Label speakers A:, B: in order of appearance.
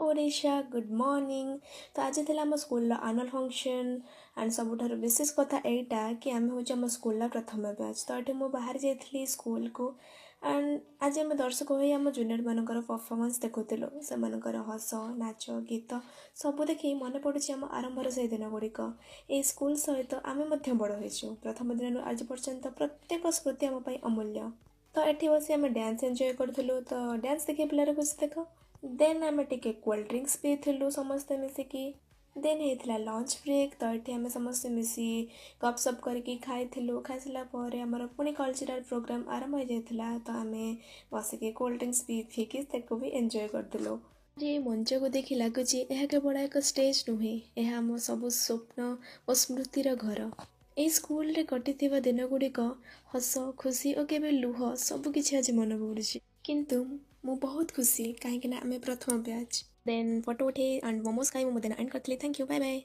A: Odisha good morning. तो आज थी आम स्कूल आनुअल फंक्शन एंड सबुठार विशेष कथा यहाँ कि आम हूँ आम स्कूल प्रथम बैच। तो ये मुझे बाहर जाइली स्कूल को एंड आज आम दर्शक हो आम जूनियर मानकर परफॉर्मेंस देखुलु से हस नाच गीत सब देखी मन पड़ुଛି आम आरंभर से दिन गुड़िक ये स्कूल सहित आम बड़ हो प्रथम दिन आज पर्यंत प्रत्येक स्मृति आम अमूल्य। तो ये बस आम डांस एंजॉय करूँ तो डांस देखिए पिलार खुशी देख देन आम टे कोल्ड ड्रिंक्स पीलु समस्ते मिसिकी देन होता लंच ब्रेक। तो ये आम समस्ते मिसी गपसप करके खाइलु खाई सारापर आमर पुणी कल्चरल प्रोग्राम आरंभ हो जाता। तो आम बसिक कोल्ड ड्रिंक्स पी फिकी भी एंजॉय करूँ। ये मंच को देखी लगुच यह केवल एक स्टेज नुहे यह आम सब स्वप्न और स्मृतिर घर। ये स्कूल रे कटि दिन गुड़िक हस खुशी और केवल लुह सबकि आज मन पड़ुଛି किंतु मु बहुत खुशी कहीं आम प्रथम बैच देन फोटो उठे एंड मोमोज खाई मुझे एंड करती। Thank you bye bye.